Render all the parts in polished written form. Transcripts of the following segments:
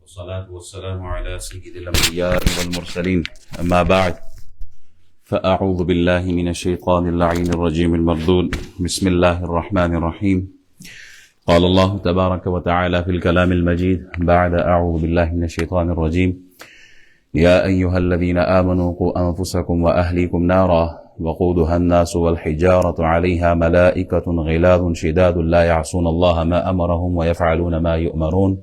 والصلاة والسلام على سيد الأنبياء والمرسلين أما بعد فأعوذ بالله من الشيطان اللعين الرجيم المردود بسم الله الرحمن الرحيم قال الله تبارك وتعالى في الكلام المجيد بعد أعوذ بالله من الشيطان الرجيم يا أيها الذين آمنوا قوا أنفسكم وأهليكم نارا وقودها الناس والحجارة عليها ملائكة غلاظ شداد لا يعصون الله ما أمرهم ويفعلون ما يؤمرون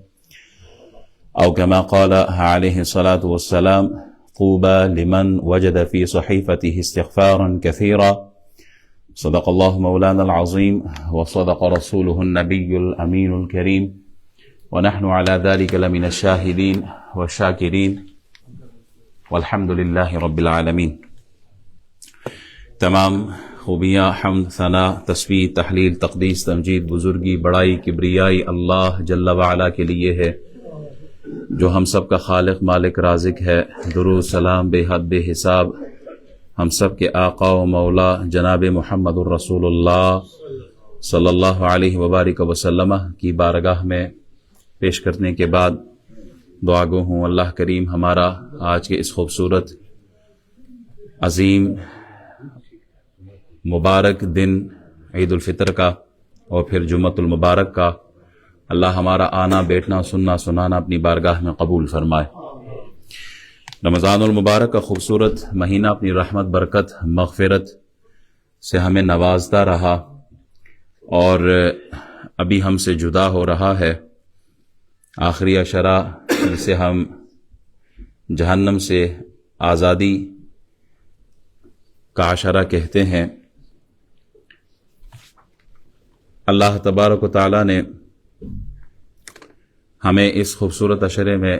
أو كما قال عليه الصلاة والسلام طوبى لمن وجد في صحيفته استغفارا كثيرا صدق الله مولانا العظيم وصدق رسوله النبي الأمين الكريم ونحن على ذلك لمن الشاهدين والشاكرين والحمد لله رب العالمين. تمام خوبیاں، حمد، ثنا، تسبیح، تحلیل، تقدیس، تمجید، بزرگی، بڑائی، کبریائی اللہ جل وعلا کے لیے ہے جو ہم سب کا خالق، مالک، رازق ہے. درود سلام بے حد بے حساب ہم سب کے آقا و مولا جناب محمد الرسول اللہ صلی اللہ علیہ وبارک وسلم کی بارگاہ میں پیش کرنے کے بعد دعا گو ہوں اللہ کریم ہمارا آج کے اس خوبصورت عظیم مبارک دن عید الفطر کا اور پھر جمعۃ المبارک کا اللہ ہمارا آنا، بیٹھنا، سننا، سنانا اپنی بارگاہ میں قبول فرمائے. رمضان المبارک کا خوبصورت مہینہ اپنی رحمت، برکت، مغفرت سے ہمیں نوازتا رہا اور ابھی ہم سے جدا ہو رہا ہے. آخری عشرہ جسے ہم جہنم سے آزادی کا عشرہ کہتے ہیں، اللہ تبارک و تعالی نے ہمیں اس خوبصورت عشرے میں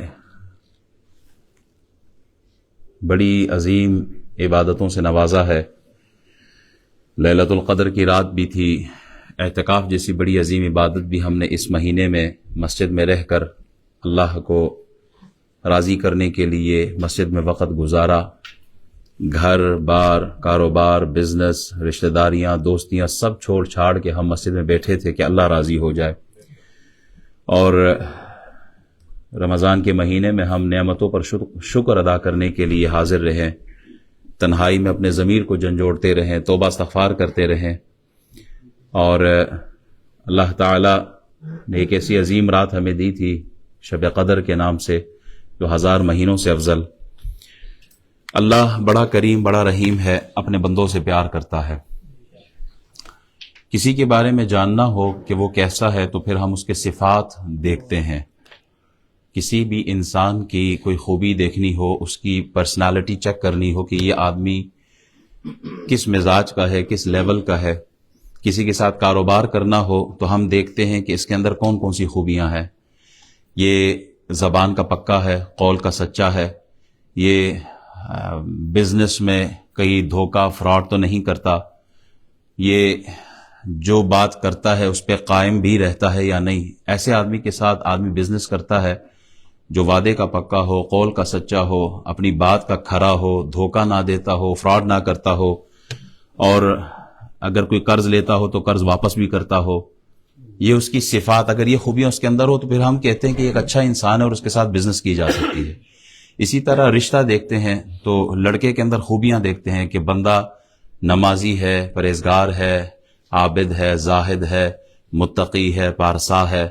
بڑی عظیم عبادتوں سے نوازا ہے. لیلۃ القدر کی رات بھی تھی. اعتکاف جیسی بڑی عظیم عبادت بھی ہم نے اس مہینے میں مسجد میں رہ کر اللہ کو راضی کرنے کے لیے مسجد میں وقت گزارا. گھر بار، کاروبار، بزنس، رشتہ داریاں، دوستیاں سب چھوڑ چھاڑ کے ہم مسجد میں بیٹھے تھے کہ اللہ راضی ہو جائے. اور رمضان کے مہینے میں ہم نعمتوں پر شکر ادا کرنے کے لیے حاضر رہیں، تنہائی میں اپنے ضمیر کو جھنجھوڑتے رہیں، توبہ استغفار کرتے رہیں. اور اللہ تعالی نے ایک ایسی عظیم رات ہمیں دی تھی شب قدر کے نام سے جو 1000 مہینوں سے افضل. اللہ بڑا کریم، بڑا رحیم ہے، اپنے بندوں سے پیار کرتا ہے. کسی کے بارے میں جاننا ہو کہ وہ کیسا ہے تو پھر ہم اس کے صفات دیکھتے ہیں. کسی بھی انسان کی کوئی خوبی دیکھنی ہو، اس کی پرسنالٹی چیک کرنی ہو کہ یہ آدمی کس مزاج کا ہے، کس لیول کا ہے. کسی کے ساتھ کاروبار کرنا ہو تو ہم دیکھتے ہیں کہ اس کے اندر کون کون سی خوبیاں ہیں. یہ زبان کا پکا ہے، قول کا سچا ہے، یہ بزنس میں کئی دھوکہ فراڈ تو نہیں کرتا، یہ جو بات کرتا ہے اس پہ قائم بھی رہتا ہے یا نہیں. ایسے آدمی کے ساتھ آدمی بزنس کرتا ہے جو وعدے کا پکا ہو، قول کا سچا ہو، اپنی بات کا کھرا ہو، دھوکہ نہ دیتا ہو، فراڈ نہ کرتا ہو، اور اگر کوئی قرض لیتا ہو تو قرض واپس بھی کرتا ہو. یہ اس کی صفات، اگر یہ خوبیاں اس کے اندر ہو تو پھر ہم کہتے ہیں کہ ایک اچھا انسان ہے اور اس کے ساتھ بزنس کی جا سکتی ہے. اسی طرح رشتہ دیکھتے ہیں تو لڑکے کے اندر خوبیاں دیکھتے ہیں کہ بندہ نمازی ہے، پرہیزگار ہے، عابد ہے، زاہد ہے، متقی ہے، پارسا ہے،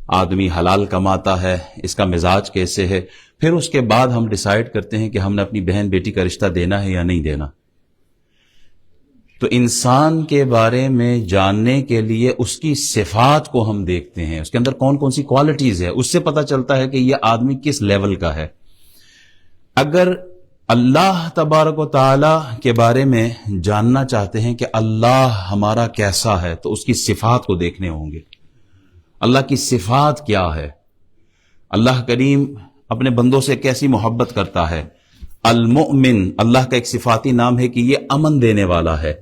آدمی حلال کماتا ہے، اس کا مزاج کیسے ہے. پھر اس کے بعد ہم ڈیسائیڈ کرتے ہیں کہ ہم نے اپنی بہن بیٹی کا رشتہ دینا ہے یا نہیں دینا. تو انسان کے بارے میں جاننے کے لیے اس کی صفات کو ہم دیکھتے ہیں، اس کے اندر کون کون سی کوالٹیز ہے، اس سے پتہ چلتا ہے کہ یہ آدمی کس لیول کا ہے. اگر اللہ تبارک و تعالی کے بارے میں جاننا چاہتے ہیں کہ اللہ ہمارا کیسا ہے تو اس کی صفات کو دیکھنے ہوں گے. اللہ کی صفات کیا ہے، اللہ کریم اپنے بندوں سے کیسی محبت کرتا ہے. المؤمن اللہ کا ایک صفاتی نام ہے کہ یہ امن دینے والا ہے.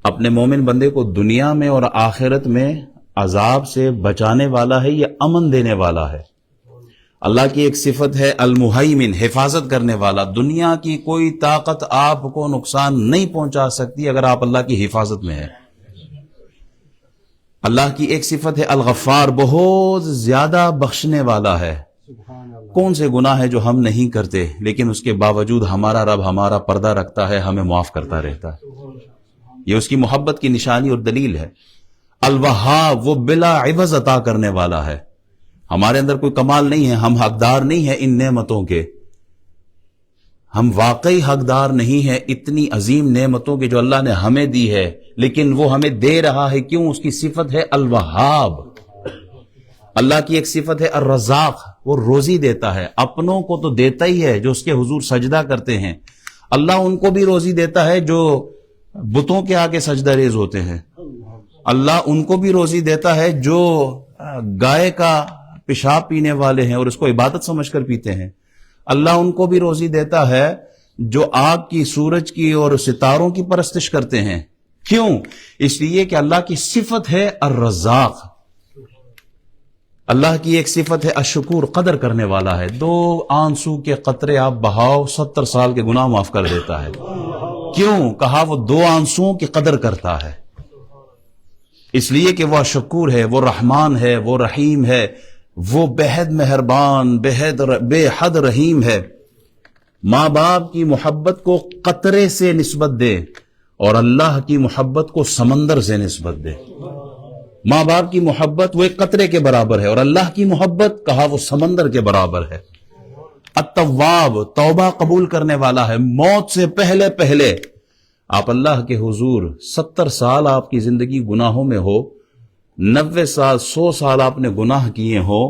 اپنے مومن بندے کو دنیا میں اور آخرت میں عذاب سے بچانے والا ہے، یہ امن دینے والا ہے. اللہ کی ایک صفت ہے المہیمن، حفاظت کرنے والا. دنیا کی کوئی طاقت آپ کو نقصان نہیں پہنچا سکتی اگر آپ اللہ کی حفاظت میں ہیں. اللہ کی ایک صفت ہے الغفار، بہت زیادہ بخشنے والا ہے. کون سے گناہ ہیں جو ہم نہیں کرتے لیکن اس کے باوجود ہمارا رب ہمارا پردہ رکھتا ہے، ہمیں معاف کرتا رہتا ہے؟ یہ اس کی محبت کی نشانی اور دلیل ہے۔ الوہاب، وہ بلا عوض عطا کرنے والا ہے۔ ہمارے اندر کوئی کمال نہیں ہے، ہم حقدار نہیں ہیں ان نعمتوں کے، ہم واقعی حقدار نہیں ہیں اتنی عظیم نعمتوں کے جو اللہ نے ہمیں دی ہے، لیکن وہ ہمیں دے رہا ہے کیوں؟ اس کی صفت ہے الوہاب۔ اللہ کی ایک صفت ہے الرزاق، وہ روزی دیتا ہے، اپنوں کو تو دیتا ہی ہے جو اس کے حضور سجدہ کرتے ہیں، اللہ ان کو بھی روزی دیتا ہے جو بتوں کے آگے سجدہ ریز ہوتے ہیں، اللہ ان کو بھی روزی دیتا ہے جو گائے کا پیشاب پینے والے ہیں اور اس کو عبادت سمجھ کر پیتے ہیں، اللہ ان کو بھی روزی دیتا ہے جو آگ کی، سورج کی اور ستاروں کی پرستش کرتے ہیں۔ کیوں؟ اس لیے کہ اللہ کی صفت ہے الرزاق، اللہ کی ایک صفت ہے الشکور، قدر کرنے والا ہے۔ 2 آنسو کے قطرے آپ بہاؤ 70 سال کے گناہ معاف کر دیتا ہے۔ کیوں؟ کہا وہ 2 آنسوؤں کی قدر کرتا ہے، اس لیے کہ وہ شکور ہے، وہ رحمان ہے، وہ رحیم ہے، وہ بےحد مہربان، بے حد رحیم ہے۔ ماں باپ کی محبت کو قطرے سے نسبت دے اور اللہ کی محبت کو سمندر سے نسبت دے۔ ماں باپ کی محبت وہ ایک قطرے کے برابر ہے اور اللہ کی محبت کہا وہ سمندر کے برابر ہے۔ التواب، توبہ قبول کرنے والا ہے، موت سے پہلے پہلے آپ اللہ کے حضور 70 سال آپ کی زندگی گناہوں میں ہو، 90 سال 100 سال آپ نے گناہ کیے ہو،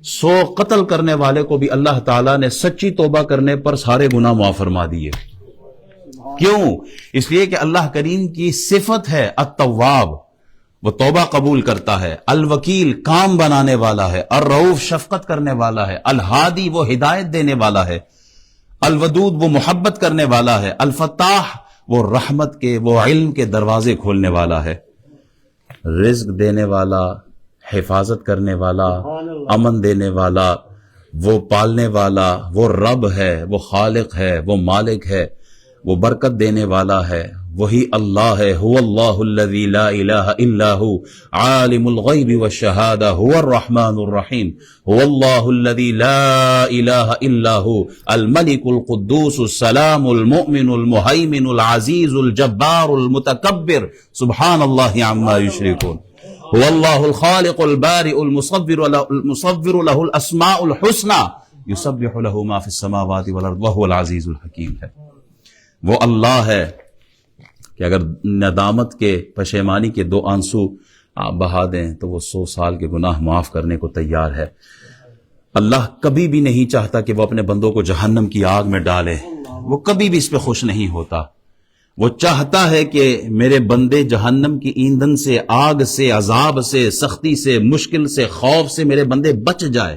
100 قتل کرنے والے کو بھی اللہ تعالیٰ نے سچی توبہ کرنے پر سارے گناہ معاف فرما دیے۔ کیوں؟ اس لیے کہ اللہ کریم کی صفت ہے التواب، وہ توبہ قبول کرتا ہے، الوکیل کام بنانے والا ہے، الرؤوف شفقت کرنے والا ہے، الہادی وہ ہدایت دینے والا ہے، الودود وہ محبت کرنے والا ہے، الفتاح وہ رحمت کے، وہ علم کے دروازے کھولنے والا ہے، رزق دینے والا، حفاظت کرنے والا، امن دینے والا، وہ پالنے والا، وہ رب ہے، وہ خالق ہے، وہ مالک ہے، وہ برکت دینے والا ہے، وہی اللہ ہے۔ هو اللہ الذی لا الہ الا هو عالم الغیب والشہادہ هو الرحمن الرحیم هو اللہ الذی لا الہ الا هو الملک القدوس السلام المؤمن المہیمن العزیز الجبار المتکبر سبحان اللہ عما یشرکون هو اللہ الخالق البارئ المصور له الاسماء الحسنى یسبح له ما فی السماوات والارض وهو العزیز الحکیم ہے۔ وہ اللہ ہے کہ اگر ندامت کے، پشیمانی کے 2 آنسو آپ بہا دیں تو وہ 100 سال کے گناہ معاف کرنے کو تیار ہے۔ اللہ کبھی بھی نہیں چاہتا کہ وہ اپنے بندوں کو جہنم کی آگ میں ڈالے، وہ کبھی بھی اس پہ خوش نہیں ہوتا، وہ چاہتا ہے کہ میرے بندے جہنم کی ایندھن سے، آگ سے، عذاب سے، سختی سے، مشکل سے، خوف سے میرے بندے بچ جائے۔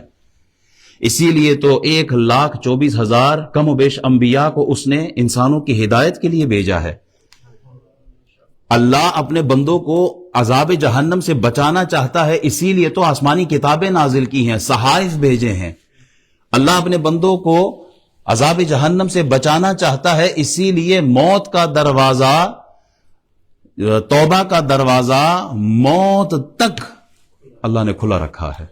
اسی لیے تو 1,24,000 کم و بیش انبیاء کو اس نے انسانوں کی ہدایت کے لیے بھیجا ہے۔ اللہ اپنے بندوں کو عذاب جہنم سے بچانا چاہتا ہے، اسی لیے تو آسمانی کتابیں نازل کی ہیں، صحائف بھیجے ہیں۔ اللہ اپنے بندوں کو عذاب جہنم سے بچانا چاہتا ہے، اسی لیے موت کا دروازہ، توبہ کا دروازہ موت تک اللہ نے کھلا رکھا ہے۔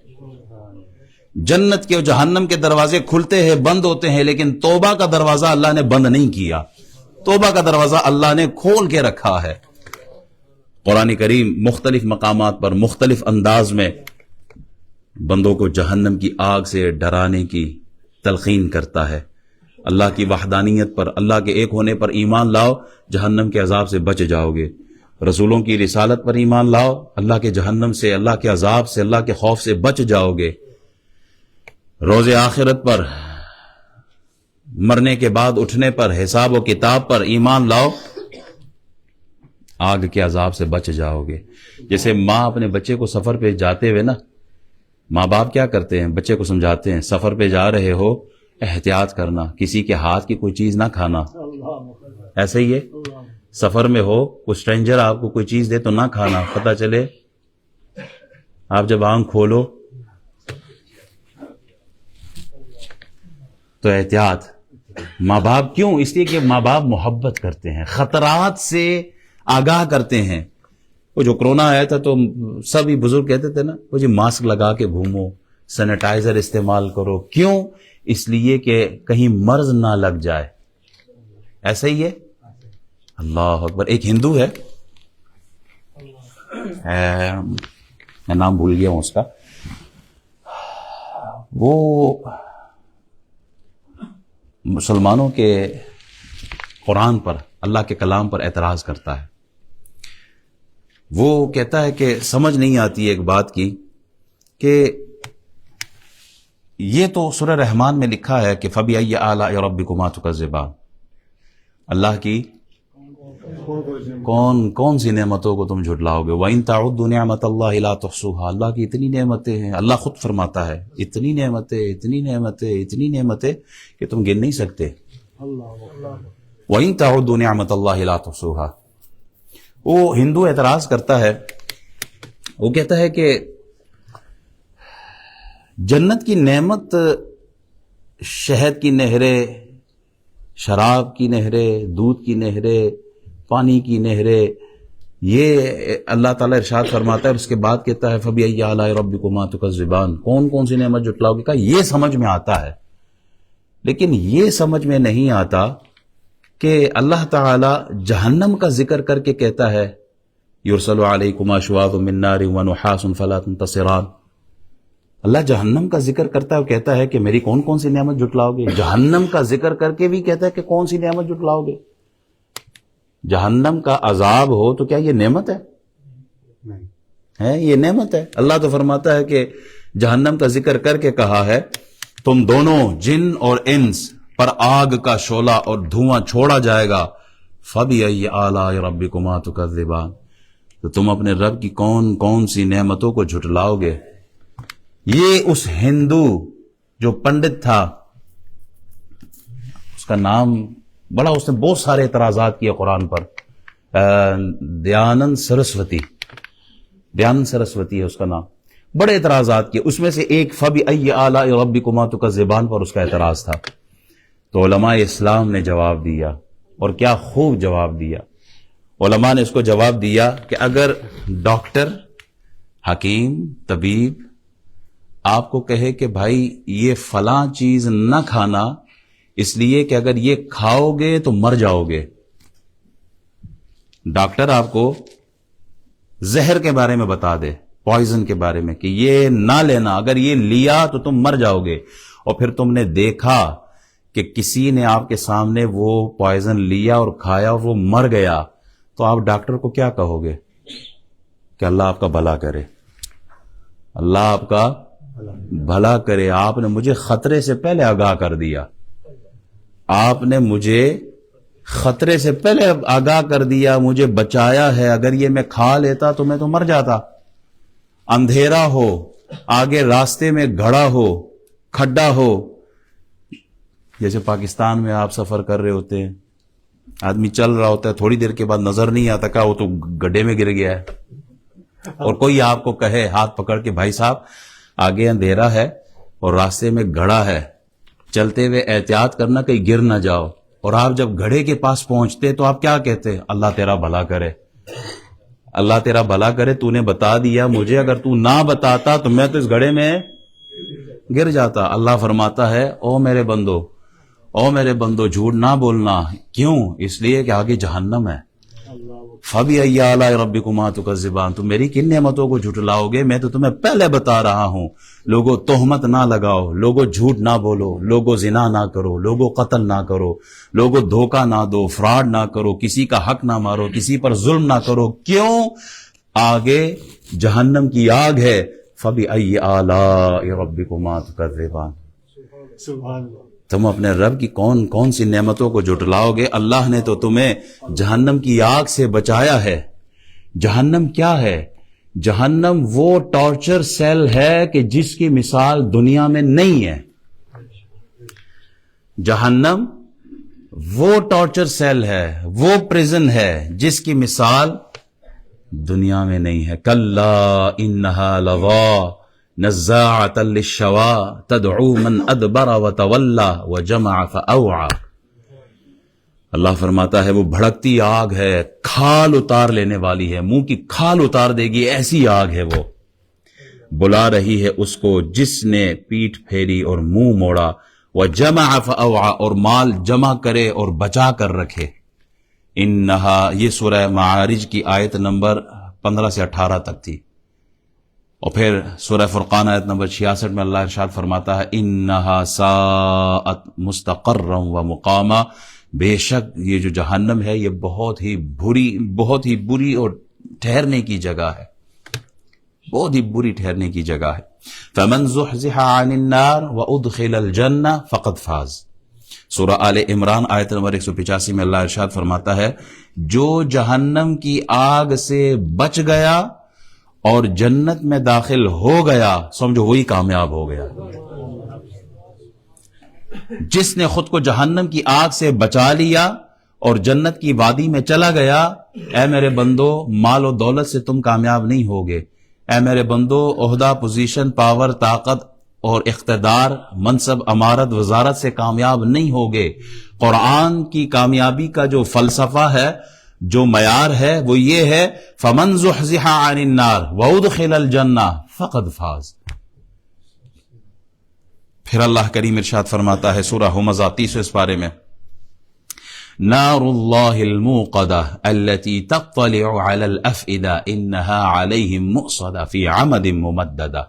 جنت کے اور جہنم کے دروازے کھلتے ہیں، بند ہوتے ہیں، لیکن توبہ کا دروازہ اللہ نے بند نہیں کیا، توبہ کا دروازہ اللہ نے کھول کے رکھا ہے۔ قرآن کریم مختلف مقامات پر مختلف انداز میں بندوں کو جہنم کی آگ سے ڈرانے کی تلقین کرتا ہے۔ اللہ کی وحدانیت پر، اللہ کے ایک ہونے پر ایمان لاؤ، جہنم کے عذاب سے بچ جاؤ گے۔ رسولوں کی رسالت پر ایمان لاؤ، اللہ کے جہنم سے، اللہ کے عذاب سے، اللہ کے خوف سے بچ جاؤ گے۔ روز آخرت پر، مرنے کے بعد اٹھنے پر، حساب و کتاب پر ایمان لاؤ، آگ کے عذاب سے بچ جاؤ گے۔ جیسے ماں اپنے بچے کو سفر پہ جاتے ہوئے نا، ماں باپ کیا کرتے ہیں؟ بچے کو سمجھاتے ہیں سفر پہ جا رہے ہو احتیاط کرنا، کسی کے ہاتھ کی کوئی چیز نہ کھانا، ایسے ہی ہے، سفر میں ہو کوئی اسٹرینجر آپ کو کوئی چیز دے تو نہ کھانا، پتہ چلے آپ جب آنکھ کھولو تو احتیاط۔ ماں باپ کیوں؟ اس لیے کہ ماں باپ محبت کرتے ہیں، خطرات سے آگاہ کرتے ہیں۔ وہ جو کرونا آیا تھا تو سبھی بزرگ کہتے تھے نا، وہ جی ماسک لگا کے گھومو، سینیٹائزر استعمال کرو. کیوں؟ اس لیے کہ کہیں مرض نہ لگ جائے. ایسا ہی ہے. اللہ اکبر. ایک ہندو ہے، میں نام بھول گیا ہوں اس کا، وہ مسلمانوں کے قرآن پر، اللہ کے کلام پر اعتراض کرتا ہے. وہ کہتا ہے کہ سمجھ نہیں آتی ایک بات کی کہ یہ تو سورہ رحمان میں لکھا ہے کہ فَبِأَيِّ آلَاءِ رَبِّكُمَا تُكَذِّبَانِ، اللہ کی کون سی نعمتوں کو تم جھٹلاؤ گے. وَإِن تَعُدُّوا نِعْمَةَ اللَّهِ لَا تُحْصُوهَا، اللہ کی اتنی نعمتیں ہیں، اللہ خود فرماتا ہے اتنی نعمتیں اتنی نعمتیں اتنی نعمتیں کہ تم گن نہیں سکتے. وَإِن تَعُدُّوا نِعْمَةَ اللَّهِ لَا تُحْصُوهَا. وہ ہندو اعتراض کرتا ہے، وہ کہتا ہے کہ جنت کی نعمت، شہد کی نہریں، شراب کی نہریں، دودھ کی نہریں، پانی کی نہریں، یہ اللہ تعالیٰ ارشاد فرماتا ہے. اور اس کے بعد کہتا ہے فَبِأَيِّ آلَاءِ رَبِّكُمَا تُكَذِّبَانِ، کون سی نعمت جھٹلاؤ گے. کہا یہ سمجھ میں آتا ہے، لیکن یہ سمجھ میں نہیں آتا کہ اللہ تعالیٰ جہنم کا ذکر کر کے کہتا ہے یُرْسَلُ عَلَيْكُمَا شُوَاظٌ مِّن نَّارٍ وَنُحَاسٌ فَلَا تُنتَصِرَانِ. اللہ جہنم کا ذکر کرتا ہے، وہ کہتا ہے کہ میری کون سی نعمت جھٹلاؤ گے. جہنم کا ذکر کر کے بھی کہتا ہے کہ کون سی نعمت جھٹلاؤ گے. جہنم کا عذاب ہو تو کیا یہ نعمت ہے؟ ہے یہ نعمت ہے؟ اللہ تو فرماتا ہے کہ جہنم کا ذکر کر کے کہا ہے تم دونوں جن اور انس پر آگ کا شعلہ اور دھواں چھوڑا جائے گا. فَبِأَيِّ آلَاءِ رَبِّكُمَا تُكَذِّبَانِ، تو تم اپنے رب کی کون سی نعمتوں کو جھٹلاؤ گے. یہ اس ہندو جو پنڈت تھا، اس کا نام بڑا، اس نے بہت سارے اعتراضات کیے قرآن پر، دیانند سرسوتی ہے اس کا نام. بڑے اعتراضات کیے، اس میں سے ایک فَبِأَيِّ آلَاءِ رَبِّكُمَا تُكَذِّبَانِ پر اس کا اعتراض تھا. تو علماء اسلام نے جواب دیا، اور کیا خوب جواب دیا. علماء نے اس کو جواب دیا کہ اگر ڈاکٹر، حکیم، طبیب آپ کو کہے کہ بھائی یہ فلاں چیز نہ کھانا اس لیے کہ اگر یہ کھاؤ گے تو مر جاؤ گے، ڈاکٹر آپ کو زہر کے بارے میں بتا دے، پوائزن کے بارے میں، کہ یہ نہ لینا، اگر یہ لیا تو تم مر جاؤ گے، اور پھر تم نے دیکھا کہ کسی نے آپ کے سامنے وہ پوائزن لیا اور کھایا اور وہ مر گیا، تو آپ ڈاکٹر کو کیا کہو گے؟ کہ اللہ آپ کا بھلا کرے، اللہ آپ کا بھلا کرے، آپ نے مجھے خطرے سے پہلے آگاہ کر دیا، آپ نے مجھے خطرے سے پہلے آگاہ کر دیا، مجھے بچایا ہے، اگر یہ میں کھا لیتا تو میں تو مر جاتا. اندھیرا ہو، آگے راستے میں گھڑا ہو، کھڈا ہو، جیسے پاکستان میں آپ سفر کر رہے ہوتے ہیں، آدمی چل رہا ہوتا ہے، تھوڑی دیر کے بعد نظر نہیں آتا کہ وہ تو گڈھے میں گر گیا ہے، اور کوئی آپ کو کہے ہاتھ پکڑ کے بھائی صاحب آگے اندھیرا ہے اور راستے میں گھڑا ہے، چلتے ہوئے احتیاط کرنا کہیں گر نہ جاؤ. اور آپ جب گھڑے کے پاس پہنچتے تو آپ کیا کہتے؟ اللہ تیرا بھلا کرے، اللہ تیرا بھلا کرے، تو نے بتا دیا مجھے، اگر تو نہ بتاتا تو میں تو اس گھڑے میں گر جاتا. اللہ فرماتا ہے او میرے بندو جھوٹ نہ بولنا. کیوں؟ اس لیے کہ آگے جہنم ہے. فَبِأَيِّ آلَاءِ رَبِّكُمَا تُكَذِّبَانِ، تم میری کن نعمتوں کو جھٹلاؤ گے؟ میں تو تمہیں پہلے بتا رہا ہوں. لوگوں تہمت نہ لگاؤ، لوگوں جھوٹ نہ بولو، لوگوں زنا نہ کرو، لوگوں قتل نہ کرو، لوگوں دھوکہ نہ دو، فراڈ نہ کرو، کسی کا حق نہ مارو، کسی پر ظلم نہ کرو. کیوں؟ آگے جہنم کی آگ ہے. فَبِأَيِّ آلَاءِ رَبِّكُمَا تُكَذِّبَانِ، سبحان اللہ. تم اپنے رب کی کون سی نعمتوں کو جھٹلاؤ گے؟ اللہ نے تو تمہیں جہنم کی آگ سے بچایا ہے. جہنم کیا ہے؟ جہنم وہ ٹارچر سیل ہے کہ جس کی مثال دنیا میں نہیں ہے. جہنم وہ ٹارچر سیل ہے، وہ پریزن ہے جس کی مثال دنیا میں نہیں ہے. کلا انہا لظا نزاعۃ للشوا تدعو من ادبر وتولى وجمع فاوعى. اللہ فرماتا ہے وہ بھڑکتی آگ ہے، کھال اتار لینے والی ہے، منہ کی کھال اتار دے گی، ایسی آگ ہے وہ. بلا رہی ہے اس کو جس نے پیٹھ پھیری اور منہ موڑا، وجمع فاوعى، اور مال جمع کرے اور بچا کر رکھے۔ انہا، یہ سورہ معارج کی آیت نمبر 15 سے 18 تک تھی، اور پھر سورہ فرقان آیت نمبر 66 میں اللہ ارشاد فرماتا ہے انہا ساءت مستقرا و مقاما، بے شک یہ جو جہنم ہے یہ بہت ہی بری اور ٹھہرنے کی جگہ ہے، بہت ہی بری ٹھہرنے کی جگہ ہے۔ فمن زحزح عن النار وادخل الجنہ فقد فاز۔ سورہ آل عمران آیت نمبر 185 میں اللہ ارشاد فرماتا ہے جو جہنم کی آگ سے بچ گیا اور جنت میں داخل ہو گیا، سمجھو وہی کامیاب ہو گیا۔ جس نے خود کو جہنم کی آگ سے بچا لیا اور جنت کی وادی میں چلا گیا، اے میرے بندو مال و دولت سے تم کامیاب نہیں ہوگے، اے میرے بندو عہدہ، پوزیشن، پاور، طاقت اور اقتدار، منصب، امارت، وزارت سے کامیاب نہیں ہوگے۔ قرآن کی کامیابی کا جو فلسفہ ہے، جو معیار ہے، وہ یہ ہے فمن زحزح عن النار وادخل الجنہ فقد فاز۔ پھر اللہ کریم ارشاد فرماتا ہے سورہ ہمزہ 30 پارے میں نار اللہ الموقدہ التي تطلع على الافئدہ انها علیہم مؤصدہ فی عمد ممددہ۔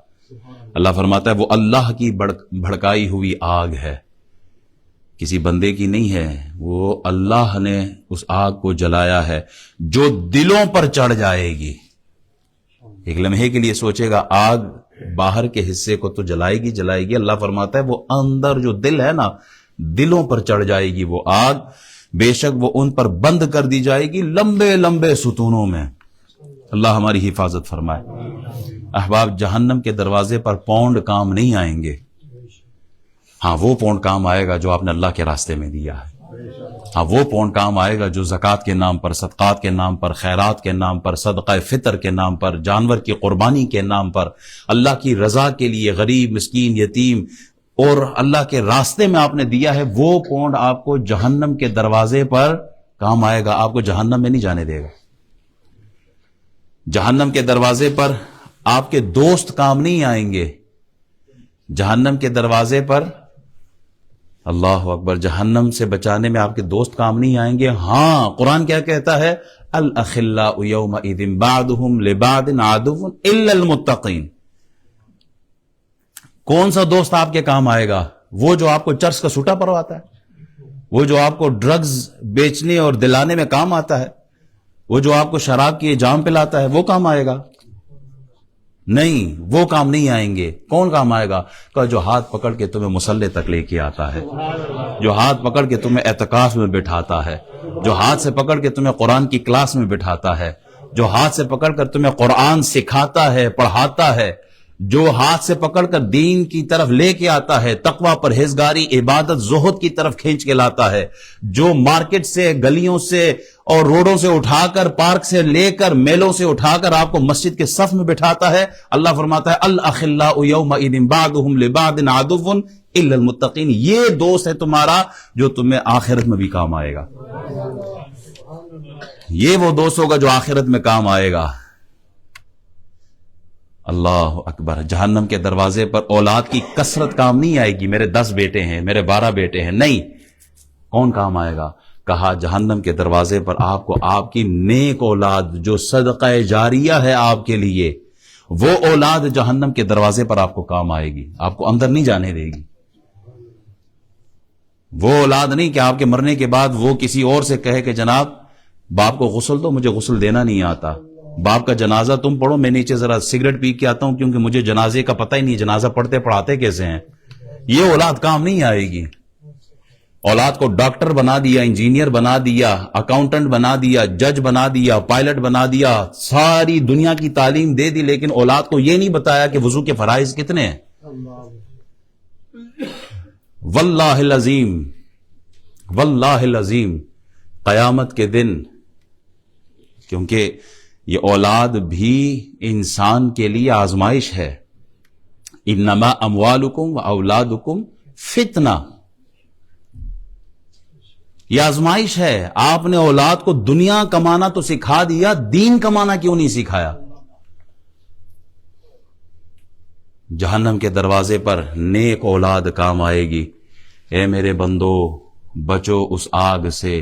اللہ فرماتا ہے وہ اللہ کی بھڑکائی ہوئی آگ ہے، کسی بندے کی نہیں ہے، وہ اللہ نے اس آگ کو جلایا ہے جو دلوں پر چڑھ جائے گی۔ ایک لمحے کے لیے سوچے گا آگ باہر کے حصے کو تو جلائے گی، اللہ فرماتا ہے وہ اندر جو دل ہے نا، دلوں پر چڑھ جائے گی وہ آگ، بے شک وہ ان پر بند کر دی جائے گی لمبے لمبے ستونوں میں۔ اللہ ہماری حفاظت فرمائے۔ احباب، جہنم کے دروازے پر پونڈ کام نہیں آئیں گے، ہاں وہ پونڈ کام آئے گا جو آپ نے اللہ کے راستے میں دیا ہے، ہاں وہ پونڈ کام آئے گا جو زکوٰۃ کے نام پر، صدقات کے نام پر، خیرات کے نام پر، صدقہ فطر کے نام پر، جانور کی قربانی کے نام پر، اللہ کی رضا کے لیے غریب، مسکین، یتیم اور اللہ کے راستے میں آپ نے دیا ہے، وہ پونڈ آپ کو جہنم کے دروازے پر کام آئے گا، آپ کو جہنم میں نہیں جانے دے گا۔ جہنم کے دروازے پر آپ کے دوست کام نہیں آئیں گے، جہنم کے دروازے پر، اللہ اکبر، جہنم سے بچانے میں آپ کے دوست کام نہیں آئیں گے۔ ہاں قرآن کیا کہتا ہے الاخلاء یومئذ بعضهم لبعض عدو الا المتقین۔ کون سا دوست آپ کے کام آئے گا؟ وہ جو آپ کو چرس کا سوٹا پرواتا ہے، وہ جو آپ کو ڈرگز بیچنے اور دلانے میں کام آتا ہے، وہ جو آپ کو شراب کی جام پلاتا ہے، وہ کام آئے گا؟ نہیں، وہ کام نہیں آئیں گے۔ کون کام آئے گا؟ کہ جو ہاتھ پکڑ کے تمہیں مصلی تک لے کے آتا ہے، جو ہاتھ پکڑ کے تمہیں اعتکاف میں بٹھاتا ہے، جو ہاتھ سے پکڑ کے تمہیں قرآن کی کلاس میں بٹھاتا ہے، جو ہاتھ سے پکڑ کر تمہیں قرآن سکھاتا ہے، پڑھاتا ہے، جو ہاتھ سے پکڑ کر دین کی طرف لے کے آتا ہے، تقوی، پرہیزگاری، عبادت، زہد کی طرف کھینچ کے لاتا ہے، جو مارکیٹ سے، گلیوں سے اور روڈوں سے اٹھا کر، پارک سے لے کر، میلوں سے اٹھا کر آپ کو مسجد کے صف میں بٹھاتا ہے۔ اللہ فرماتا ہے الاخلاء یومئذ بعضهم لبعض عدو الا المتقین۔ یہ دوست ہے تمہارا جو تمہیں آخرت میں بھی کام آئے گا، یہ وہ دوست ہوگا جو آخرت میں کام آئے گا۔ اللہ اکبر۔ جہنم کے دروازے پر اولاد کی کثرت کام نہیں آئے گی، میرے 10 بیٹے ہیں، میرے 12 بیٹے ہیں، نہیں۔ کون کام آئے گا؟ کہا جہنم کے دروازے پر آپ کو آپ کی نیک اولاد جو صدقہ جاریہ ہے آپ کے لیے، وہ اولاد جہنم کے دروازے پر آپ کو کام آئے گی، آپ کو اندر نہیں جانے دے گی۔ وہ اولاد نہیں کہ آپ کے مرنے کے بعد وہ کسی اور سے کہے کہ جناب باپ کو غسل دو، مجھے غسل دینا نہیں آتا، باپ کا جنازہ تم پڑھو، میں نیچے ذرا سگریٹ پی کے آتا ہوں کیونکہ مجھے جنازے کا پتہ ہی نہیں، جنازہ پڑھتے پڑھاتے کیسے ہیں۔ یہ اولاد کام نہیں آئے گی۔ اولاد کو ڈاکٹر بنا دیا، انجینئر بنا دیا، اکاؤنٹنٹ بنا دیا، جج بنا دیا، پائلٹ بنا دیا، ساری دنیا کی تعلیم دے دی، لیکن اولاد کو یہ نہیں بتایا کہ وضو کے فرائض کتنے ہیں۔ واللہ العظیم، واللہ العظیم، قیامت کے دن، کیونکہ یہ اولاد بھی انسان کے لیے آزمائش ہے۔ انما اموالکم و اولادکم فتنہ، یہ آزمائش ہے۔ آپ نے اولاد کو دنیا کمانا تو سکھا دیا، دین کمانا کیوں نہیں سکھایا؟ جہنم کے دروازے پر نیک اولاد کام آئے گی. اے میرے بندو بچو اس آگ سے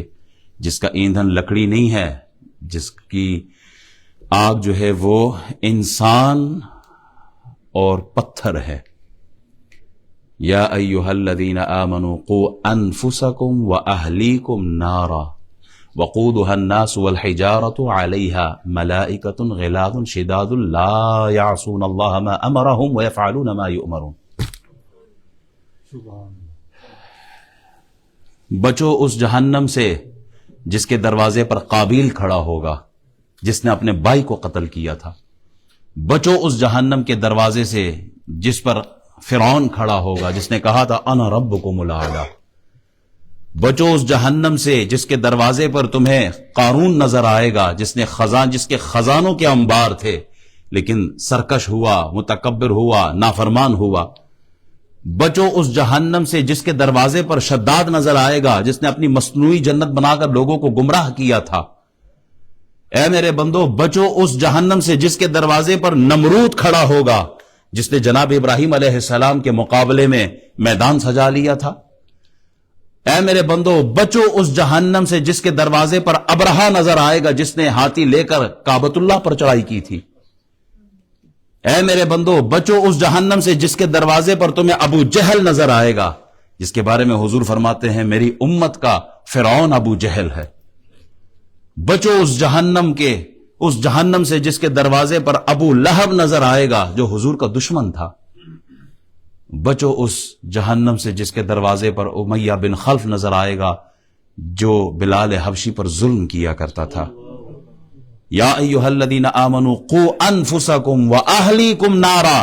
جس کا ایندھن لکڑی نہیں ہے، جس کی آگ جو ہے وہ انسان اور پتھر ہے. یا ایھا الذین آمنوا قوا انفسکم واہلیکم نارا وقودها الناس والحجارۃ علیہا ملائکۃ غلاظ شداد لا یعصون اللہ ما امرهم ویفعلون ما یؤمرون. سبحان اللہ. بچو اس جہنم سے جس کے دروازے پر قابیل کھڑا ہوگا جس نے اپنے بھائی کو قتل کیا تھا. بچو اس جہنم کے دروازے سے جس پر فرعون کھڑا ہوگا جس نے کہا تھا انا ربکم الاعلی. بچو اس جہنم سے جس کے دروازے پر تمہیں قارون نظر آئے گا جس کے خزانوں کے انبار تھے لیکن سرکش ہوا، متکبر ہوا، نافرمان ہوا. بچو اس جہنم سے جس کے دروازے پر شداد نظر آئے گا جس نے اپنی مصنوعی جنت بنا کر لوگوں کو گمراہ کیا تھا. اے میرے بندو بچو اس جہنم سے جس کے دروازے پر نمرود کھڑا ہوگا جس نے جناب ابراہیم علیہ السلام کے مقابلے میں میدان سجا لیا تھا. اے میرے بندو بچو اس جہنم سے جس کے دروازے پر ابرہا نظر آئے گا جس نے ہاتھی لے کر کعبۃ اللہ پر چڑھائی کی تھی. اے میرے بندو بچو اس جہنم سے جس کے دروازے پر تمہیں ابو جہل نظر آئے گا جس کے بارے میں حضور فرماتے ہیں میری امت کا فرعون ابو جہل ہے. بچو اس جہنم سے جس کے دروازے پر ابو لہب نظر آئے گا جو حضور کا دشمن تھا. بچو اس جہنم سے جس کے دروازے پر امیہ بن خلف نظر آئے گا جو بلال حبشی پر ظلم کیا کرتا تھا. یا ایھا الذین آمنوا قوا انفسکم واہلیکم نارا.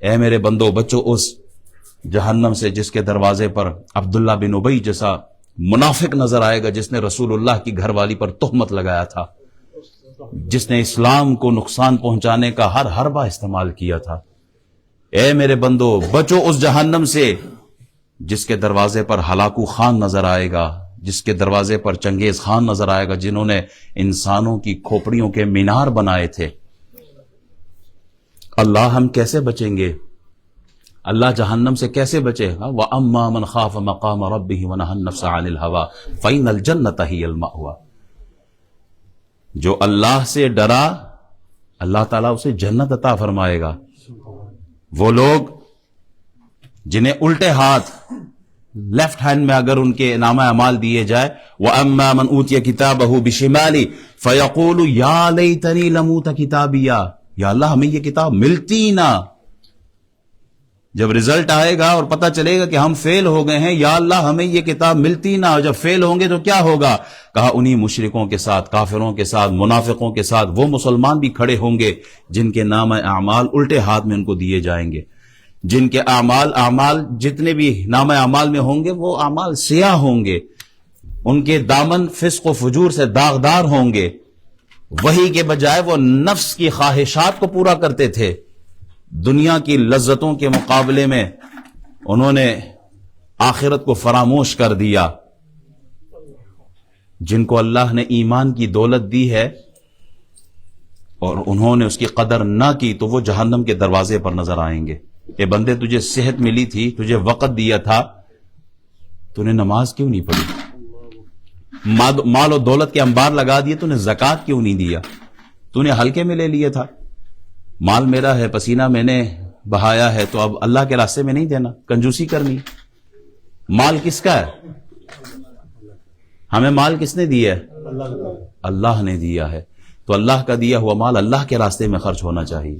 اے میرے بندو بچو اس جہنم سے جس کے دروازے پر عبداللہ بن ابی جیسا منافق نظر آئے گا جس نے رسول اللہ کی گھر والی پر تہمت لگایا تھا، جس نے اسلام کو نقصان پہنچانے کا ہر حربہ استعمال کیا تھا. اے میرے بندو بچو اس جہنم سے جس کے دروازے پر ہلاکو خان نظر آئے گا، جس کے دروازے پر چنگیز خان نظر آئے گا جنہوں نے انسانوں کی کھوپڑیوں کے مینار بنائے تھے. اللہ ہم کیسے بچیں گے؟ اللہ جہنم سے کیسے بچے؟ وَأَمَّا مَنْ خَافَ مَقَامَ رَبِّهِ وَنَهَى النَّفْسَ عَنِ الْهَوَىٰ فَإِنَّ الْجَنَّةَ هِيَ الْمَأْوَىٰ. جو اللہ سے ڈرا اللہ تعالیٰ اسے جنت عطا فرمائے گا. وہ لوگ جنہیں الٹے ہاتھ لیفٹ ہینڈ میں اگر ان کے نامہ اعمال دیے جائے وَأَمَّا مَنْ أُوتِيَ كِتَابَهُ بِشِمَالِهِ فَيَقُولُ يَا لَيْتَنِي لَمْ أُوتَ كِتَابِيَهْ. یا اللہ ہمیں یہ کتاب ملتی نہ. جب رزلٹ آئے گا اور پتہ چلے گا کہ ہم فیل ہو گئے ہیں، یا اللہ ہمیں یہ کتاب ملتی نہ. جب فیل ہوں گے تو کیا ہوگا؟ کہا انہی مشرکوں کے ساتھ، کافروں کے ساتھ، منافقوں کے ساتھ وہ مسلمان بھی کھڑے ہوں گے جن کے نام اعمال الٹے ہاتھ میں ان کو دیے جائیں گے، جن کے اعمال جتنے بھی نام اعمال میں ہوں گے وہ اعمال سیاہ ہوں گے، ان کے دامن فسق و فجور سے داغدار ہوں گے. وہی کے بجائے وہ نفس کی خواہشات کو پورا کرتے تھے. دنیا کی لذتوں کے مقابلے میں انہوں نے آخرت کو فراموش کر دیا. جن کو اللہ نے ایمان کی دولت دی ہے اور انہوں نے اس کی قدر نہ کی تو وہ جہنم کے دروازے پر نظر آئیں گے. اے بندے تجھے صحت ملی تھی، تجھے وقت دیا تھا، تو نے نماز کیوں نہیں پڑھی؟ مال و دولت کے انبار لگا دیے، تو نے زکوٰۃ کیوں نہیں دیا؟ تو نے ہلکے میں لے لیا تھا. مال میرا ہے، پسینہ میں نے بہایا ہے، تو اب اللہ کے راستے میں نہیں دینا، کنجوسی کرنی. مال کس کا ہے؟ ہمیں مال کس نے دیا ہے؟ اللہ نے دیا ہے. تو اللہ کا دیا ہوا مال اللہ کے راستے میں خرچ ہونا چاہیے.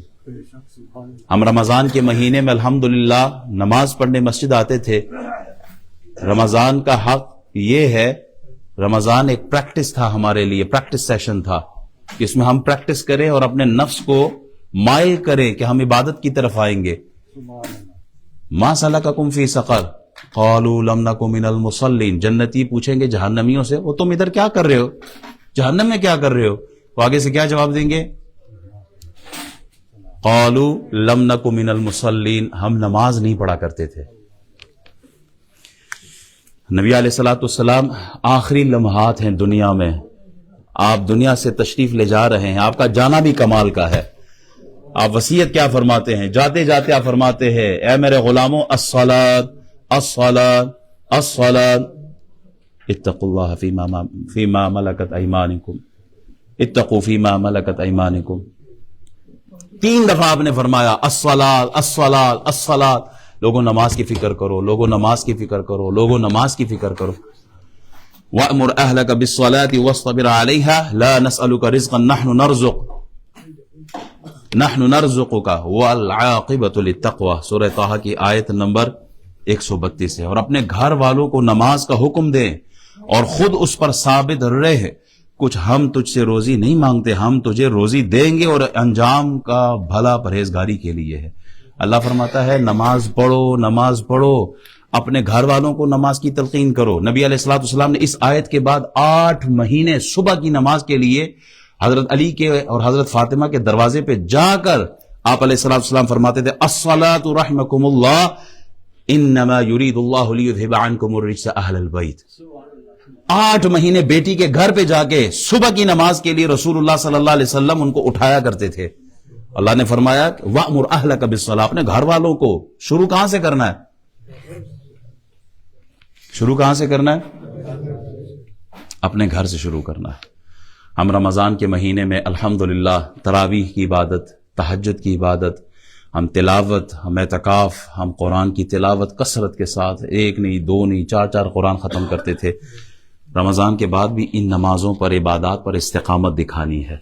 ہم رمضان کے مہینے میں الحمدللہ نماز پڑھنے مسجد آتے تھے. رمضان کا حق یہ ہے، رمضان ایک پریکٹس تھا ہمارے لیے، پریکٹس سیشن تھا، اس میں ہم پریکٹس کریں اور اپنے نفس کو مائل کریں کہ ہم عبادت کی طرف آئیں گے. ما سلککم فی سقر قالوا لم نک من المصلین. جنتی پوچھیں گے جہنمیوں سے وہ تم ادھر کیا کر رہے ہو، جہنم میں کیا کر رہے ہو؟ تو آگے سے کیا جواب دیں گے؟ قالوا لم نک من المصلین، ہم نماز نہیں پڑھا کرتے تھے. نبی علیہ الصلوۃ والسلام آخری لمحات ہیں دنیا میں، آپ دنیا سے تشریف لے جا رہے ہیں، آپ کا جانا بھی کمال کا ہے. آپ وصیت کیا فرماتے ہیں؟ جاتے جاتے آپ فرماتے ہیں اے میرے غلاموں الصلاۃ الصلاۃ الصلاۃ اتقوا اللہ فیما ملکت ایمانکم اتقوا فیما ملکت ایمانکم. 3 دفعہ آپ نے فرمایا الصلاۃ الصلاۃ الصلاۃ. لوگوں نماز کی فکر کرو، لوگوں نماز کی فکر کرو، لوگوں نماز کی فکر کرو. وَأْمُرْ أَهْلَكَ بِالصَّلَاةِ وَاصْطَبِرْ عَلَيْهَا لَا نَسْأَلُكَ رِزْقًا نَحْنُ نَرْزُقُكَ وَالْعَاقِبَةُ لِلتَّقْوَى. سورہ طٰہٰ کی آیت نمبر 132 ہے. اور اپنے گھر والوں کو نماز کا حکم دیں اور خود اس پر ثابت رہے. کچھ ہم تجھ سے روزی نہیں مانگتے، ہم تجھے روزی دیں گے اور انجام کا بھلا پرہیزگاری کے لیے ہے. اللہ فرماتا ہے نماز پڑھو، نماز پڑھو، اپنے گھر والوں کو نماز کی تلقین کرو. نبی علیہ الصلوۃ والسلام نے اس آیت کے بعد 8 مہینے صبح کی نماز کے لیے حضرت علی کے اور حضرت فاطمہ کے دروازے پہ جا کر آپ علیہ الصلوۃ والسلام فرماتے تھے الصلاۃ رحمکم اللہ انما یرید اللہ لیذھب عنکم الرجس اہل البیت. 8 مہینے بیٹی کے گھر پہ جا کے صبح کی نماز کے لیے رسول اللہ صلی اللہ علیہ وسلم ان کو اٹھایا کرتے تھے. اللہ نے فرمایا وَأْمُرْ أَهْلَكَ بِالصَّلَاةِ. اپنے گھر والوں کو شروع کہاں سے کرنا ہے؟ شروع کہاں سے کرنا ہے؟ اپنے گھر سے شروع کرنا ہے. ہم رمضان کے مہینے میں الحمدللہ تراویح کی عبادت، تہجد کی عبادت، ہم تلاوت، ہم اعتکاف، ہم قرآن کی تلاوت کثرت کے ساتھ 1 نہیں 2 نہیں 4 قرآن ختم کرتے تھے. رمضان کے بعد بھی ان نمازوں پر، عبادات پر استقامت دکھانی ہے.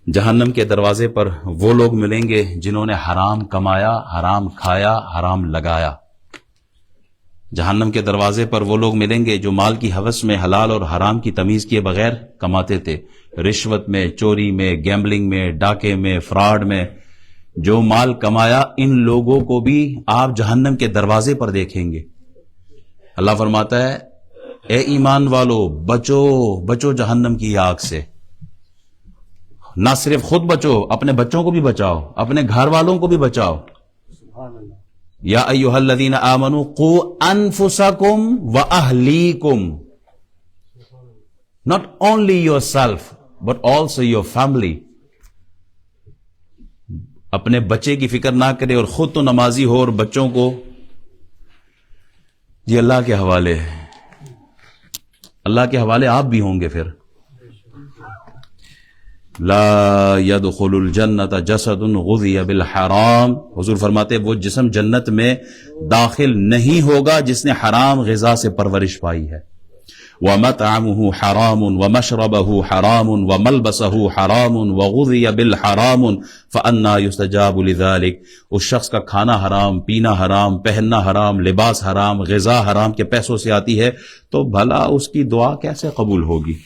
جہنم کے دروازے پر وہ لوگ ملیں گے جنہوں نے حرام کمایا، حرام کھایا، حرام لگایا. جہنم کے دروازے پر وہ لوگ ملیں گے جو مال کی ہوس میں حلال اور حرام کی تمیز کیے بغیر کماتے تھے. رشوت میں، چوری میں، گیمبلنگ میں، ڈاکے میں، فراڈ میں جو مال کمایا، ان لوگوں کو بھی آپ جہنم کے دروازے پر دیکھیں گے. اللہ فرماتا ہے اے ایمان والو بچو بچو جہنم کی آگ سے. نہ صرف خود بچو، اپنے بچوں کو بھی بچاؤ، اپنے گھر والوں کو بھی بچاؤ. یا ایھا الذین آمنوا قوا انفسکم واہلیکم. not only yourself but also your family. اپنے بچے کی فکر نہ کرے اور خود تو نمازی ہو اور بچوں کو یہ اللہ کے حوالے ہے. اللہ کے حوالے آپ بھی ہوں گے. پھر لا يدخل الجنت جسد غذی بالحرام. حضور فرماتے وہ جسم جنت میں داخل نہیں ہوگا جس نے حرام غذا سے پرورش پائی ہے. ومطعمه حرام ومشربه حرام وملبسه حرام وغذی بالحرام فأنا يستجاب لذلك. اس شخص کا کھانا حرام، پینا حرام، پہننا حرام، لباس حرام، غذا حرام کے پیسوں سے آتی ہے تو بھلا اس کی دعا کیسے قبول ہوگی؟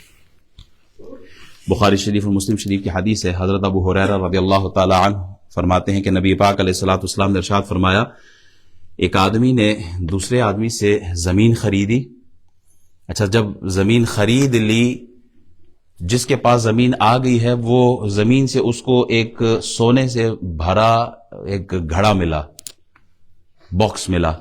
بخاری شریف اور مسلم شریف کی حدیث ہے. حضرت ابو ہریرہ رضی اللہ تعالی عنہ فرماتے ہیں کہ نبی پاک علیہ الصلوۃ والسلام نے ارشاد فرمایا ایک آدمی نے دوسرے آدمی سے زمین خریدی. اچھا، جب زمین خرید لی، جس کے پاس زمین آ گئی ہے وہ زمین سے اس کو ایک سونے سے بھرا ایک گھڑا ملا، باکس ملا.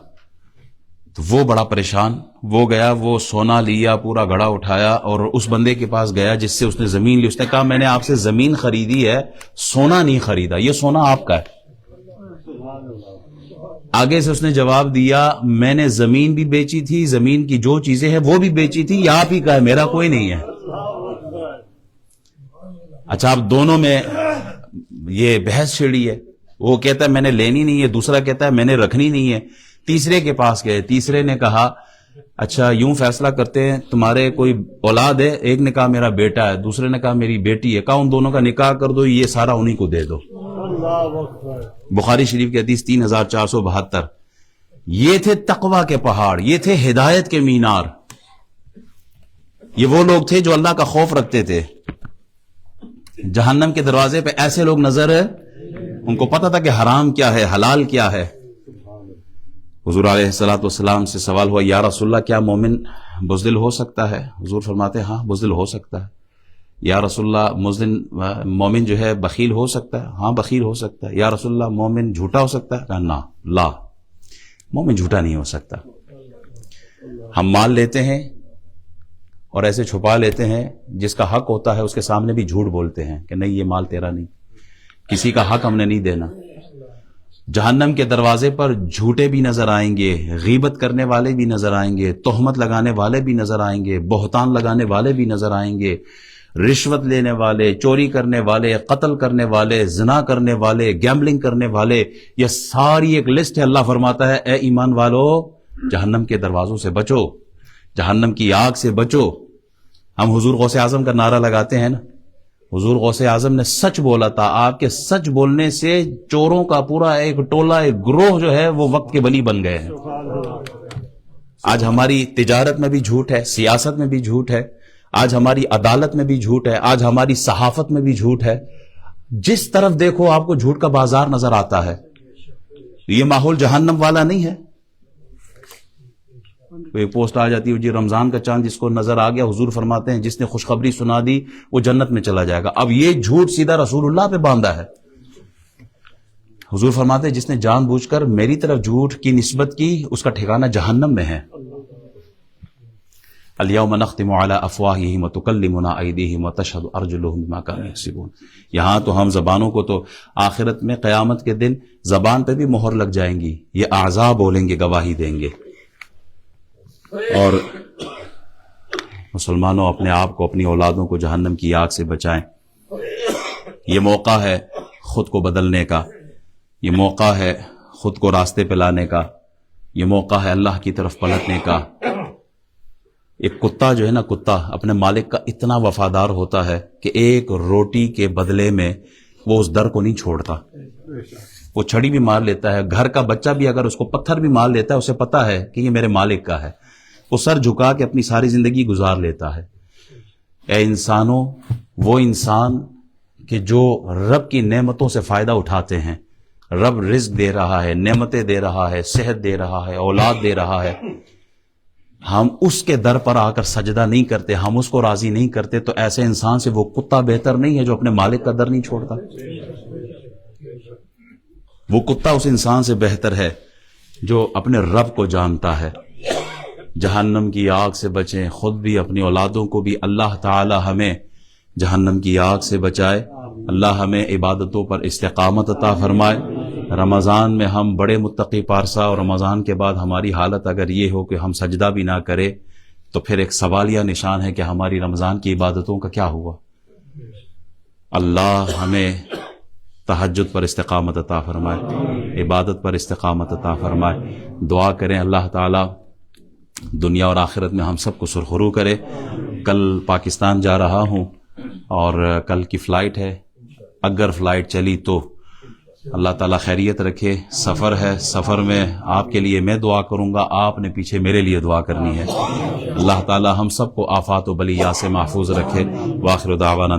تو وہ بڑا پریشان، وہ گیا، وہ سونا لیا، پورا گھڑا اٹھایا اور اس بندے کے پاس گیا جس سے اس نے زمین لی. اس نے کہا میں نے آپ سے زمین خریدی ہے، سونا نہیں خریدا، یہ سونا آپ کا ہے. آگے سے اس نے جواب دیا میں نے زمین بھی بیچی تھی، زمین کی جو چیزیں ہیں وہ بھی بیچی تھی، یہ آپ ہی کا ہے، میرا کوئی نہیں ہے. اچھا، اب دونوں میں یہ بحث چھڑی ہے. وہ کہتا ہے میں نے لینی نہیں ہے، دوسرا کہتا ہے میں نے رکھنی نہیں ہے. تیسرے کے پاس گئے، تیسرے نے کہا اچھا یوں فیصلہ کرتے ہیں تمہارے کوئی اولاد ہے؟ ایک نے کہا میرا بیٹا ہے، دوسرے نے کہا میری بیٹی ہے. کہا ان دونوں کا نکاح کر دو، یہ سارا انہی کو دے دو. بخاری شریف کی حدیث 3472. یہ تھے تقوی کے پہاڑ، یہ تھے ہدایت کے مینار، یہ وہ لوگ تھے جو اللہ کا خوف رکھتے تھے. جہنم کے دروازے پہ ایسے لوگ نظر ہے، ان کو پتا تھا کہ حرام کیا ہے، حلال کیا ہے. حضور علیہ الصلوۃ والسلام سے سوال ہوا یا رسول اللہ کیا مومن بزدل ہو سکتا ہے؟ حضور فرماتے ہیں ہاں بزدل ہو سکتا ہے. یا رسول اللہ مومن جو ہے بخیل ہو سکتا ہے؟ ہاں بخیل ہو سکتا ہے. یا رسول اللہ مومن جھوٹا ہو سکتا ہے؟ کہا نا، لا، مومن جھوٹا نہیں ہو سکتا. ہم مال لیتے ہیں اور ایسے چھپا لیتے ہیں، جس کا حق ہوتا ہے اس کے سامنے بھی جھوٹ بولتے ہیں کہ نہیں یہ مال تیرا نہیں. کسی کا حق ہم نے نہیں دینا. جہنم کے دروازے پر جھوٹے بھی نظر آئیں گے, غیبت کرنے والے بھی نظر آئیں گے, تہمت لگانے والے بھی نظر آئیں گے, بہتان لگانے والے بھی نظر آئیں گے, رشوت لینے والے, چوری کرنے والے, قتل کرنے والے, زنا کرنے والے, گیمبلنگ کرنے والے. یہ ساری ایک لسٹ ہے. اللہ فرماتا ہے اے ایمان والو جہنم کے دروازوں سے بچو, جہنم کی آگ سے بچو. ہم حضور غوث اعظم کا نعرہ لگاتے ہیں نا, حضور غوث اعظم نے سچ بولا تھا. آپ کے سچ بولنے سے چوروں کا پورا ایک ٹولہ, ایک گروہ جو ہے وہ وقت کے بلی بن گئے ہیں. آج ہماری تجارت میں بھی جھوٹ ہے, سیاست میں بھی جھوٹ ہے, آج ہماری عدالت میں بھی جھوٹ ہے, آج ہماری صحافت میں بھی جھوٹ ہے. جس طرف دیکھو آپ کو جھوٹ کا بازار نظر آتا ہے. یہ ماحول جہنم والا نہیں ہے. کوئی پوسٹ آ جاتی ہے جی رمضان کا چاند جس کو نظر آ گیا, حضور فرماتے ہیں جس نے خوشخبری سنا دی وہ جنت میں چلا جائے گا. اب یہ جھوٹ سیدھا رسول اللہ پہ باندھا ہے. حضور فرماتے ہیں جس نے جان بوجھ کر میری طرف جھوٹ کی نسبت کی اس کا ٹھکانہ جہنم میں ہے. الیوم نختم علی افواہہم وتکلمنا ایدیہم وتشہد ارجلہم بما کانوا یکسبون. یہاں تو ہم زبانوں کو تو آخرت میں قیامت کے دن زبان پہ بھی مہر لگ جائیں گی, یہ اعضاء بولیں گے, گواہی دیں گے. اور مسلمانوں اپنے آپ کو, اپنی اولادوں کو جہنم کی آگ سے بچائیں. یہ موقع ہے خود کو بدلنے کا, یہ موقع ہے خود کو راستے پہ لانے کا, یہ موقع ہے اللہ کی طرف پلٹنے کا. ایک کتا جو ہے نا, کتا اپنے مالک کا اتنا وفادار ہوتا ہے کہ ایک روٹی کے بدلے میں وہ اس در کو نہیں چھوڑتا. وہ چھڑی بھی مار لیتا ہے, گھر کا بچہ بھی اگر اس کو پتھر بھی مار لیتا ہے اسے پتا ہے کہ یہ میرے مالک کا ہے. وہ سر جھکا کے اپنی ساری زندگی گزار لیتا ہے. اے انسانوں, وہ انسان کہ جو رب کی نعمتوں سے فائدہ اٹھاتے ہیں, رب رزق دے رہا ہے, نعمتیں دے رہا ہے, صحت دے رہا ہے, اولاد دے رہا ہے, ہم اس کے در پر آ کر سجدہ نہیں کرتے, ہم اس کو راضی نہیں کرتے, تو ایسے انسان سے وہ کتا بہتر نہیں ہے جو اپنے مالک کا در نہیں چھوڑتا. وہ کتا اس انسان سے بہتر ہے جو اپنے رب کو جانتا ہے. جہنم کی آگ سے بچیں, خود بھی اپنی اولادوں کو بھی. اللہ تعالی ہمیں جہنم کی آگ سے بچائے. اللہ ہمیں عبادتوں پر استقامت عطا فرمائے. رمضان میں ہم بڑے متقی پارسا, اور رمضان کے بعد ہماری حالت اگر یہ ہو کہ ہم سجدہ بھی نہ کرے تو پھر ایک سوالیہ نشان ہے کہ ہماری رمضان کی عبادتوں کا کیا ہوا. اللہ ہمیں تہجد پر استقامت عطا فرمائے, عبادت پر استقامت عطا فرمائے. دعا کریں اللہ تعالی دنیا اور آخرت میں ہم سب کو سرخرو کرے. کل پاکستان جا رہا ہوں اور کل کی فلائٹ ہے. اگر فلائٹ چلی تو اللہ تعالیٰ خیریت رکھے. سفر ہے, سفر میں آپ کے لیے میں دعا کروں گا, آپ نے پیچھے میرے لیے دعا کرنی ہے. اللہ تعالیٰ ہم سب کو آفات و بلیات سے محفوظ رکھے. وآخر دعوانا